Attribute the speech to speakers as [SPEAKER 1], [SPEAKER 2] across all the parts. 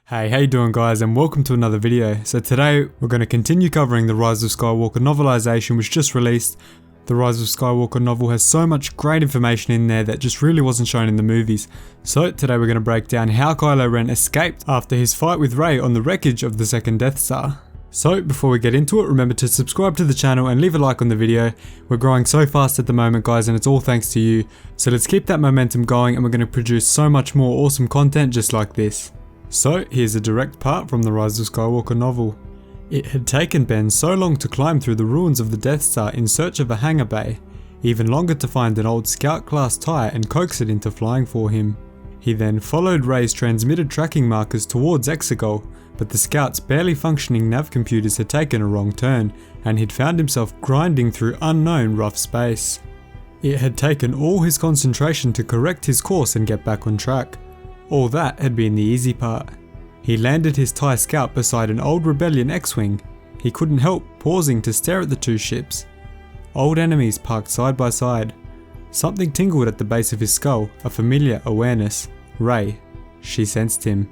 [SPEAKER 1] Hey, how you doing guys, and welcome to another video. So today we're going to continue covering the Rise of Skywalker Novelization, which just released. The Rise of Skywalker novel has so much great information in there that just really wasn't shown in the movies. So today we're going to break down how Kylo Ren escaped after his fight with Rey on the wreckage of the second Death Star. So before we get into it, remember to subscribe to the channel and leave a like on the video. We're growing so fast at the moment guys, and it's all thanks to you. So let's keep that momentum going, and we're going to produce so much more awesome content just like this. So here's a direct part from the Rise of Skywalker novel. It had taken Ben so long to climb through the ruins of the Death Star in search of a hangar bay, even longer to find an old Scout class TIE and coax it into flying for him. He then followed Rey's transmitted tracking markers towards Exegol, but the Scout's barely functioning nav computers had taken a wrong turn, and he'd found himself grinding through unknown rough space. It had taken all his concentration to correct his course and get back on track. All that had been the easy part. He landed his TIE Scout beside an old Rebellion X-Wing. He couldn't help pausing to stare at the two ships. Old enemies parked side by side. Something tingled at the base of his skull, a familiar awareness. Rey. She sensed him.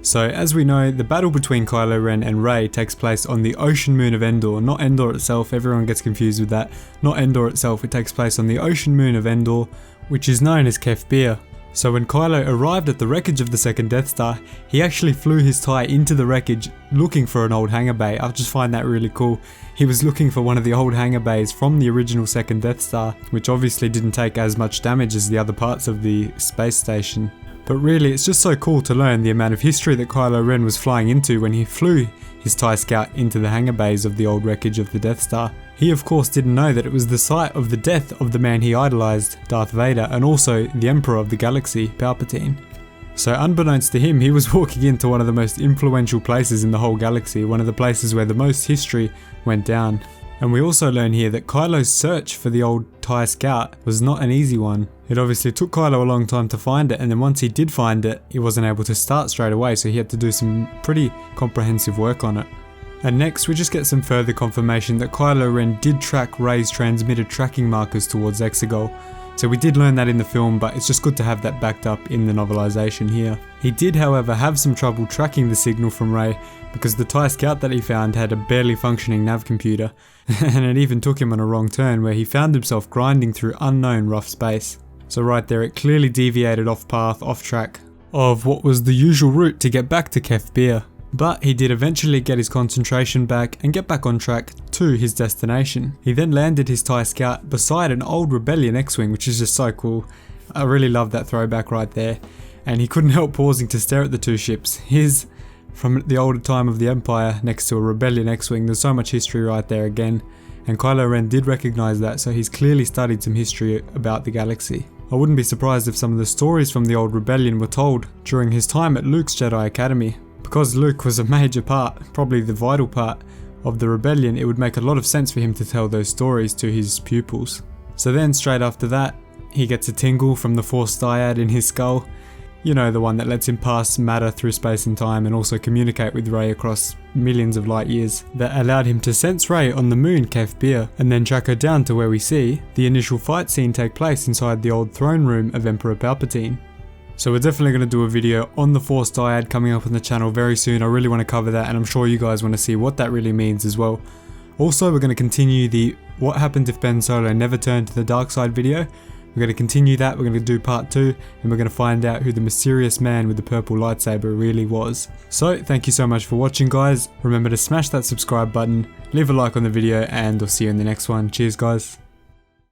[SPEAKER 1] So as we know, the battle between Kylo Ren and Rey takes place on the Ocean Moon of Endor, not Endor itself, everyone gets confused with that. Not Endor itself, it takes place on the Ocean Moon of Endor, which is known as Kef Bir. So when Kylo arrived at the wreckage of the second Death Star, he actually flew his TIE into the wreckage looking for an old hangar bay. I just find that really cool. He was looking for one of the old hangar bays from the original second Death Star, which obviously didn't take as much damage as the other parts of the space station. But really, it's just so cool to learn the amount of history that Kylo Ren was flying into when he flew his TIE Scout into the hangar bays of the old wreckage of the Death Star. He of course didn't know that it was the site of the death of the man he idolized, Darth Vader, and also the Emperor of the Galaxy, Palpatine. So unbeknownst to him, he was walking into one of the most influential places in the whole galaxy, one of the places where the most history went down. And we also learn here that Kylo's search for the old TIE Scout was not an easy one. It obviously took Kylo a long time to find it, and then once he did find it, he wasn't able to start straight away, so he had to do some pretty comprehensive work on it. And next we just get some further confirmation that Kylo Ren did track Rey's transmitted tracking markers towards Exegol. So we did learn that in the film, but it's just good to have that backed up in the novelization here. He did however have some trouble tracking the signal from Rey, because the TIE Scout that he found had a barely functioning nav computer, and it even took him on a wrong turn where he found himself grinding through unknown rough space. So right there it clearly deviated off path, off track of what was the usual route to get back to Kef Bir. But he did eventually get his concentration back and get back on track to his destination. He then landed his TIE Scout beside an old Rebellion X-Wing, which is just so cool. I really love that throwback right there. And he couldn't help pausing to stare at the two ships. His from the older time of the Empire next to a Rebellion X-Wing. There's so much history right there again. And Kylo Ren did recognize that, so he's clearly studied some history about the galaxy. I wouldn't be surprised if some of the stories from the old Rebellion were told during his time at Luke's Jedi Academy. Because Luke was a major part, probably the vital part, of the rebellion, it would make a lot of sense for him to tell those stories to his pupils. So then straight after that, he gets a tingle from the Force dyad in his skull. You know, the one that lets him pass matter through space and time and also communicate with Rey across millions of light years. That allowed him to sense Rey on the moon Kef Bir, and then track her down to where we see the initial fight scene take place inside the old throne room of Emperor Palpatine. So we're definitely going to do a video on the Force dyad coming up on the channel very soon. I really want to cover that, and I'm sure you guys want to see what that really means as well. Also, we're going to continue the what happened if Ben Solo never turned to the dark side video. We're going to continue that, we're going to do part 2, and we're going to find out who the mysterious man with the purple lightsaber really was. So thank you so much for watching guys. Remember to smash that subscribe button, leave a like on the video, and I'll see you in the next one. Cheers guys.